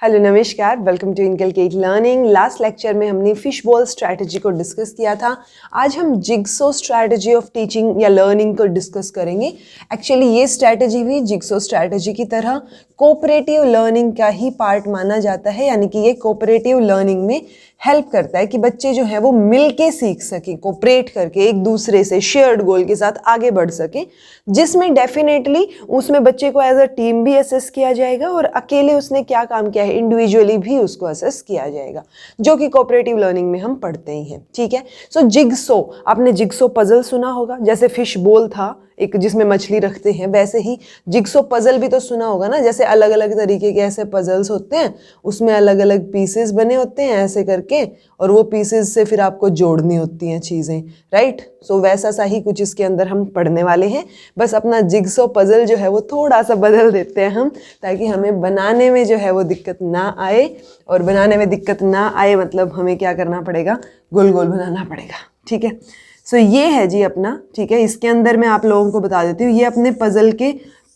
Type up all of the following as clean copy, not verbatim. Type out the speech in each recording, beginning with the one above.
Hello नमस्कार, welcome to inculcate learning. Last lecture में हमने फिश बॉल स्ट्रैटेजी को डिस्कस किया था। आज हम जिग्सो स्ट्रैटेजी ऑफ टीचिंग या लर्निंग को डिस्कस करेंगे। एक्चुअली ये स्ट्रैटेजी भी जिग्सो स्ट्रैटेजी की तरह कोऑपरेटिव लर्निंग का ही पार्ट माना जाता है, यानी कि ये कोऑपरेटिव लर्निंग में हेल्प करता है कि बच्चे जो है वो मिल के सीख सकें, कोऑपरेट करके एक दूसरे से शेयर्ड गोल के साथ आगे बढ़ सकें, जिसमें डेफिनेटली उसमें बच्चे को एज अ टीम भी असेस किया जाएगा और अकेले उसने क्या काम किया है इंडिविजुअली भी उसको असेस किया जाएगा, जो कि कोऑपरेटिव लर्निंग में हम पढ़ते ही हैं। ठीक है, सो जिग्सो, आपने जिग्सो पजल सुना होगा, जैसे फिश बोल था एक जिसमें मछली रखते हैं, वैसे ही जिग्सो पजल भी तो सुना होगा ना। जैसे अलग अलग तरीके के ऐसे पजल्स होते हैं, उसमें अलग अलग पीसेस बने होते हैं ऐसे करके, और वो पीसेस से फिर आपको जोड़नी होती हैं चीज़ें, राइट। सो वैसा सा ही कुछ इसके अंदर हम पढ़ने वाले हैं। बस अपना जिग्सो पजल जो है वो थोड़ा सा बदल देते हैं हम, ताकि हमें बनाने में जो है वो दिक्कत ना आए। और बनाने में दिक्कत ना आए मतलब हमें क्या करना पड़ेगा, गोल गोल बनाना पड़ेगा। ठीक है, सो ये है जी अपना। ठीक है, इसके अंदर मैं आप लोगों को बता देती हूँ, ये अपने पजल के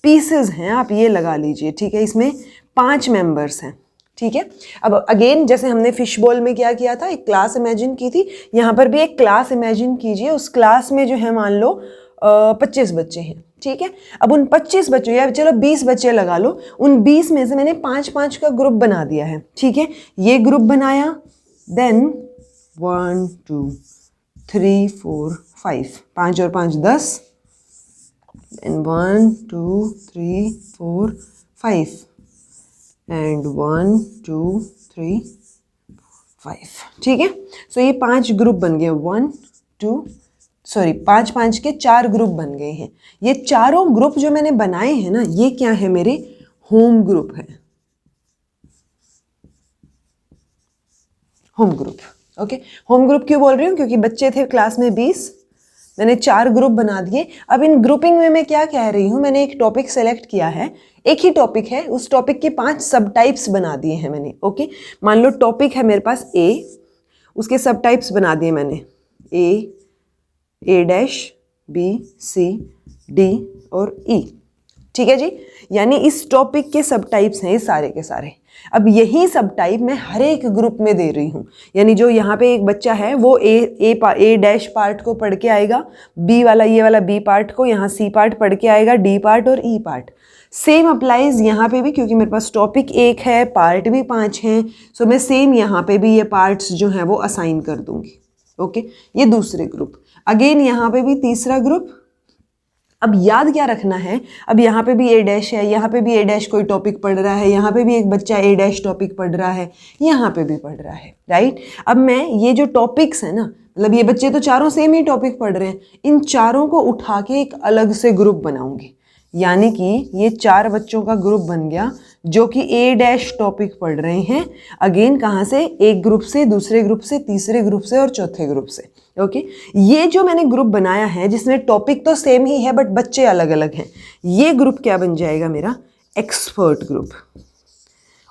पीसेस हैं, आप ये लगा लीजिए। ठीक है, इसमें 5 मेंबर्स हैं। ठीक है, अब अगेन जैसे हमने फिश बॉल में क्या किया था, एक क्लास इमेजिन की थी, यहाँ पर भी एक क्लास इमेजिन कीजिए। उस क्लास में जो है मान लो 25 बच्चे हैं। ठीक है, अब उन 25 बच्चों या चलो 20 बच्चे लगा लो, उन 20 में से मैंने 5-5 का ग्रुप बना दिया है। ठीक है, ये ग्रुप बनाया, देन 1 2 3 4 5, 5 और 5 10, एंड 1 2 3 4 5, एंड 1 2 3 5। ठीक है, सो ये 5 ग्रुप बन गए, 5 के 4 ग्रुप बन गए हैं। ये चारों ग्रुप जो मैंने बनाए हैं ना, ये क्या है, मेरे होम ग्रुप है, home group. Okay, home group क्यों बोल रही हूँ, क्योंकि बच्चे थे क्लास में 20, मैंने 4 ग्रुप बना दिए। अब इन ग्रुपिंग में मैं क्या कह रही हूँ, मैंने एक टॉपिक सेलेक्ट किया है, एक ही टॉपिक है, उस टॉपिक के 5 सब टाइप्स बना दिए हैं मैंने। ओके, मान लो टॉपिक है मेरे पास ए, उसके सब टाइप्स बना दिए मैंने, ए डैश, बी, सी, डी और ई। ठीक है जी, यानी इस टॉपिक के सब टाइप्स हैं ये सारे के सारे। अब यही सब टाइप मैं हर एक ग्रुप में दे रही हूँ, यानी जो यहाँ पे एक बच्चा है वो ए डैश पार्ट को पढ़ के आएगा, बी वाला ये वाला बी पार्ट को, यहाँ सी पार्ट पढ़ के आएगा, डी पार्ट और ई पार्ट। सेम अप्लाइज यहाँ पे भी, क्योंकि मेरे पास टॉपिक एक है, पार्ट भी 5 हैं, सो मैं सेम यहाँ पे भी ये पार्ट्स जो हैं वो असाइन कर दूंगी। ओके, ये दूसरे ग्रुप। अगेन यहाँ पे भी तीसरा ग्रुप। अब याद क्या रखना है, अब यहाँ पे भी ए डैश है, यहाँ पे भी ए डैश कोई टॉपिक पढ़ रहा है, यहाँ पे भी एक बच्चा ए डैश टॉपिक पढ़ रहा है, यहाँ पे भी पढ़ रहा है, राइट। अब मैं ये जो टॉपिक्स है ना, मतलब ये बच्चे तो चारों सेम ही टॉपिक पढ़ रहे हैं, इन चारों को उठा के एक अलग से ग्रुप बनाऊंगी, यानी कि ये 4 बच्चों का ग्रुप बन गया जो कि ए डैश टॉपिक पढ़ रहे हैं। अगेन कहाँ से, एक ग्रुप से, दूसरे ग्रुप से, तीसरे ग्रुप से और चौथे ग्रुप से। ओके, ये जो मैंने ग्रुप बनाया है जिसमें टॉपिक तो सेम ही है बट बच्चे अलग अलग हैं, ये ग्रुप क्या बन जाएगा, मेरा एक्सपर्ट ग्रुप।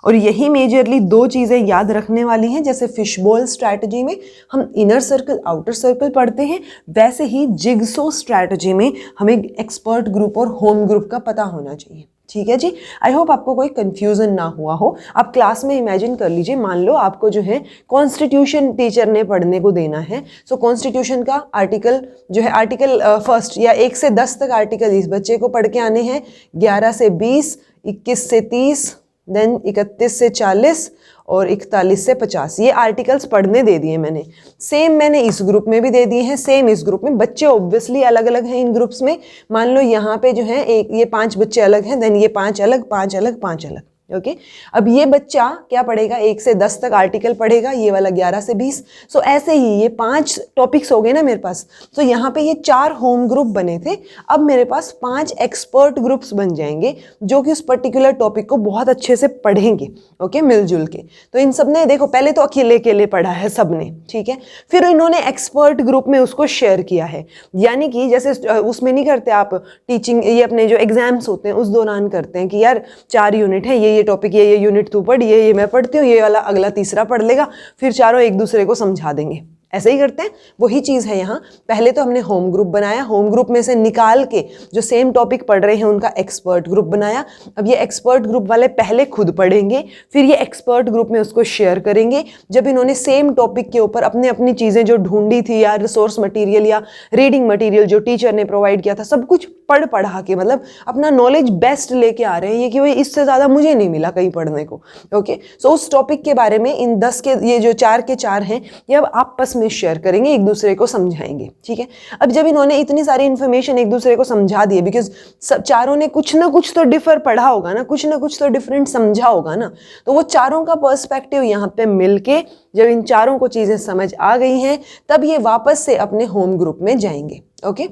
और यही मेजरली 2 चीज़ें याद रखने वाली हैं। जैसे फिश बॉल स्ट्रैटेजी में हम इनर सर्कल आउटर सर्कल पढ़ते हैं, वैसे ही जिग्सो स्ट्रैटेजी में हमें एक्सपर्ट ग्रुप और होम ग्रुप का पता होना चाहिए। ठीक है जी, आई होप आपको कोई कंफ्यूजन ना हुआ हो। आप क्लास में इमेजिन कर लीजिए, मान लो आपको जो है कॉन्स्टिट्यूशन टीचर ने पढ़ने को देना है। सो कॉन्स्टिट्यूशन का आर्टिकल जो है, आर्टिकल फर्स्ट या 1 से 10 तक आर्टिकल इस बच्चे को पढ़ के आने हैं, 11 से 20, 21 से 30, देन 31 से 40 और 41 से 50, ये आर्टिकल्स पढ़ने दे दिए मैंने। सेम मैंने इस ग्रुप में भी दे दिए हैं, सेम इस ग्रुप में। बच्चे ऑब्वियसली अलग अलग हैं इन ग्रुप्स में। मान लो यहाँ पे जो है एक ये 5 बच्चे अलग हैं, देन ये 5 अलग, 5 अलग, 5 अलग। ओके, अब ये बच्चा क्या पढ़ेगा, 1 से 10 तक आर्टिकल पढ़ेगा, ये वाला 11 से 20। सो ऐसे ही ये 5 टॉपिक्स हो गए ना मेरे पास। तो यहाँ पे ये 4 होम ग्रुप बने थे, अब मेरे पास 5 एक्सपर्ट ग्रुप्स बन जाएंगे जो कि उस पर्टिकुलर टॉपिक को बहुत अच्छे से पढ़ेंगे। ओके, मिलजुल के। तो इन सब ने देखो पहले तो अकेले अकेले पढ़ा है सब ने, ठीक है, फिर इन्होंने एक्सपर्ट ग्रुप में उसको शेयर किया है। यानी कि जैसे उसमें नहीं करते आप टीचिंग, ये अपने जो एग्जाम्स होते हैं उस दौरान करते हैं कि यार 4 यूनिट है, ये टॉपिक, ये यूनिट तू पढ़, ये मैं पढ़ती हूँ, ये वाला अगला तीसरा पढ़ लेगा, फिर चारों एक दूसरे को समझा देंगे। ऐसे ही करते हैं, वही चीज़ है यहाँ। पहले तो हमने होम ग्रुप बनाया, होम ग्रुप में से निकाल के जो सेम टॉपिक पढ़ रहे हैं उनका एक्सपर्ट ग्रुप बनाया। अब ये एक्सपर्ट ग्रुप वाले पहले खुद पढ़ेंगे, फिर ये एक्सपर्ट ग्रुप में उसको शेयर करेंगे। जब इन्होंने सेम टॉपिक के ऊपर अपने अपनी चीज़ें जो ढूंढी थी या रिसोर्स मटीरियल या रीडिंग मटीरियल जो टीचर ने प्रोवाइड किया था, सब कुछ पढ़ा के मतलब अपना नॉलेज बेस्ट लेके आ रहे हैं, ये कि भाई इससे ज़्यादा मुझे नहीं मिला कहीं पढ़ने को। ओके, सो उस टॉपिक के बारे में इन 10 के ये जो 4 के 4 हैं ये अब आपस में शेयर करेंगे, एक दूसरे को समझाएंगे। ठीक है, अब जब इन्होंने इतनी सारी इन्फॉर्मेशन एक दूसरे को समझा दी, बिकॉज सब चारों ने कुछ ना कुछ तो डिफर पढ़ा होगा ना, कुछ ना कुछ तो डिफरेंट समझा होगा ना, तो वो चारों का पर्सपेक्टिव यहाँ पे मिलके जब इन चारों को चीज़ें समझ आ गई हैं तब ये वापस से अपने होम ग्रुप में जाएंगे। ओके,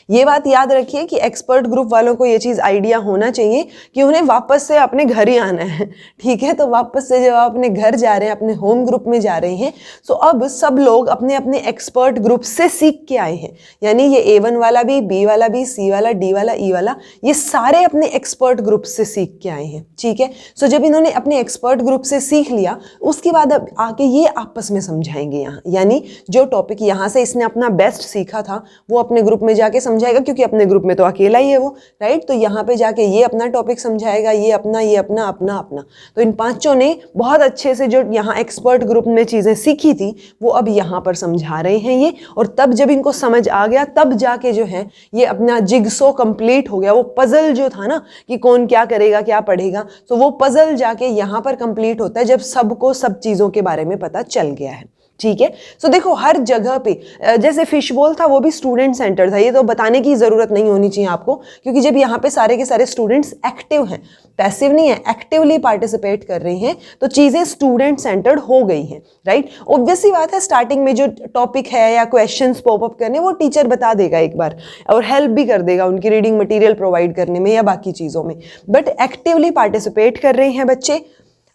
ये बात याद रखिए कि एक्सपर्ट ग्रुप वालों को ये चीज़ आइडिया होना चाहिए कि उन्हें वापस से अपने घर ही आना है। ठीक है, तो वापस से जब आप अपने घर जा रहे हैं, अपने होम ग्रुप में जा रहे हैं, तो अब सब लोग अपने अपने एक्सपर्ट ग्रुप से सीख के आए हैं। यानी ये A1 वाला भी, B वाला भी, C वाला, D वाला, E वाला, ये सारे अपने एक्सपर्ट ग्रुप से सीख के आए हैं। ठीक है, सो जब इन्होंने अपने एक्सपर्ट ग्रुप से सीख लिया, उसके बाद अब आके ये आपस में समझाएंगे यहाँ। यानी जो टॉपिक यहाँ से इसने अपना बेस्ट सीखा था वो अपने ग्रुप में जाके समझाएगा, क्योंकि अपने ग्रुप में तो अकेला ही है वो, राइट। तो यहाँ पे जाके ये अपना टॉपिक समझाएगा, ये अपना, ये अपना, अपना अपना। तो इन पांचों ने बहुत अच्छे से जो यहाँ एक्सपर्ट ग्रुप में चीज़ें सीखी थी वो अब यहाँ पर समझा रहे हैं ये। और तब जब इनको समझ आ गया तब जाके जो है ये अपना जिगसो कंप्लीट हो गया। वो पजल जो था ना कि कौन क्या करेगा, क्या पढ़ेगा, तो वो पजल जाके यहाँ पर कंप्लीट होता है जब सबको सब चीज़ों के बारे में पता चल गया है। ठीक है, सो देखो हर जगह पे जैसे फिशबॉल था वो भी स्टूडेंट सेंटर था, ये तो बताने की ज़रूरत नहीं होनी चाहिए आपको, क्योंकि जब यहाँ पे सारे के सारे स्टूडेंट्स एक्टिव हैं, पैसिव नहीं है, एक्टिवली पार्टिसिपेट कर रहे हैं, तो चीज़ें स्टूडेंट सेंटर्ड हो गई हैं, राइट। ऑब्वियसली बात है, स्टार्टिंग में जो टॉपिक है या क्वेश्चंस पॉपअप करने वो टीचर बता देगा एक बार और हेल्प भी कर देगा उनकी रीडिंग मटीरियल प्रोवाइड करने में या बाकी चीज़ों में, बट एक्टिवली पार्टिसिपेट कर रहे हैं बच्चे।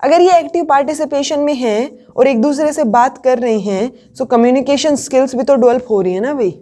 अगर ये एक्टिव पार्टिसिपेशन में हैं और एक दूसरे से बात कर रहे हैं, सो कम्युनिकेशन स्किल्स भी तो डेवलप हो रही है ना भाई,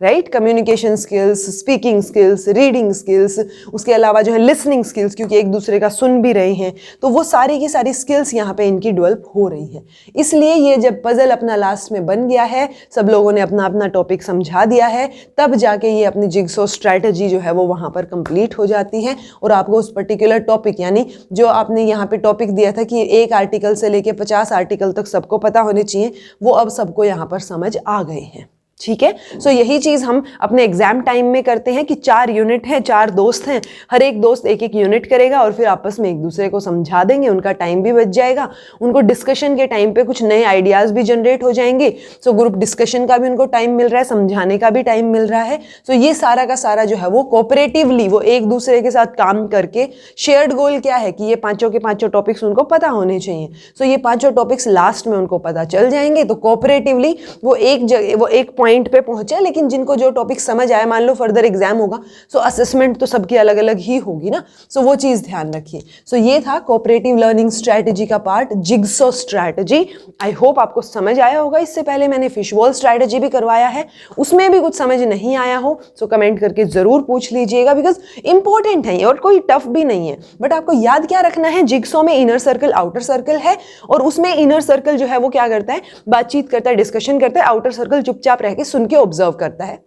right. Communication skills, speaking skills, reading skills, उसके अलावा जो है लिसनिंग स्किल्स, क्योंकि एक दूसरे का सुन भी रहे हैं, तो वो सारी की सारी स्किल्स यहाँ पे इनकी डेवलप हो रही हैं। इसलिए ये जब पजल अपना लास्ट में बन गया है, सब लोगों ने अपना अपना टॉपिक समझा दिया है, तब जाके ये अपनी जिगसो स्ट्रैटेजी जो है वो वहाँ पर कंप्लीट हो जाती है और आपको उस पर्टिकुलर टॉपिक, यानी जो आपने यहाँ पे टॉपिक दिया था कि एक आर्टिकल से लेके 50 आर्टिकल तक सबको पता होने चाहिए, वो अब सबको यहाँ पर समझ आ गए हैं। ठीक है, सो यही चीज़ हम अपने एग्जाम टाइम में करते हैं कि 4 यूनिट हैं, 4 दोस्त हैं, हर एक दोस्त एक एक यूनिट करेगा और फिर आपस में एक दूसरे को समझा देंगे, उनका टाइम भी बच जाएगा, उनको डिस्कशन के टाइम पे कुछ नए आइडियाज़ भी जनरेट हो जाएंगे। सो ग्रुप डिस्कशन का भी उनको टाइम मिल रहा है, समझाने का भी टाइम मिल रहा है। सो ये सारा का सारा जो है वो कोऑपरेटिवली वो एक दूसरे के साथ काम करके, शेयर्ड गोल क्या है कि ये पाँचों के पाँचों टॉपिक्स उनको पता होने चाहिए। सो ये पाँचों टॉपिक्स लास्ट में उनको पता चल जाएंगे, तो कोऑपरेटिवली वो एक जगह, वो एक पॉइंट पे पहुंचे। लेकिन जिनको जो टॉपिक समझ आया, मान लो फर्दर एग्जाम होगा, सो असेसमेंट तो सबकी अलग अलग ही होगी ना, सो वो चीज़ ध्यान रखिए। सो ये था कोऑपरेटिव लर्निंग स्ट्रैटेजी का पार्ट, जिगसो स्ट्रैटेजी। आई होप आपको समझ आया होगा। इससे पहले मैंने फिशबॉल स्ट्रैटेजी भी करवाया है, उसमें भी कुछ समझ नहीं आया हो सो कमेंट करके ज़रूर पूछ लीजिएगा, बिकॉज इंपॉर्टेंट है और कोई टफ भी नहीं है। बट आपको याद क्या रखना है, जिगसो में इनर सर्कल आउटर सर्कल है, और उसमें इनर सर्कल जो है वो क्या करता है, बातचीत करता है, डिस्कशन करता है, आउटर सर्कल चुपचाप रह के सुन के ऑब्जर्व करता है।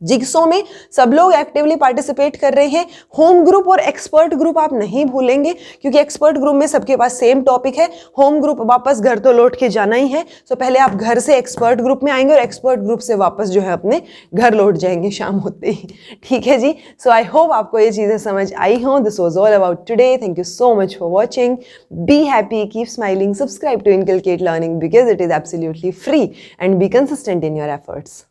जिगसो में सब लोग एक्टिवली पार्टिसिपेट कर रहे हैं। होम ग्रुप और एक्सपर्ट ग्रुप आप नहीं भूलेंगे, क्योंकि एक्सपर्ट ग्रुप में सबके पास सेम टॉपिक है। होम ग्रुप वापस घर तो लौट के जाना ही है, सो पहले आप घर से एक्सपर्ट ग्रुप में आएंगे और एक्सपर्ट ग्रुप से वापस जो है अपने घर लौट जाएंगे शाम होते ही। ठीक है जी, सो आई होप आपको ये चीज़ें समझ आई हों। This was all about today. Thank you so much for watching. Be happy, keep smiling, subscribe to inculcate learning because it is absolutely free, and be consistent in your efforts.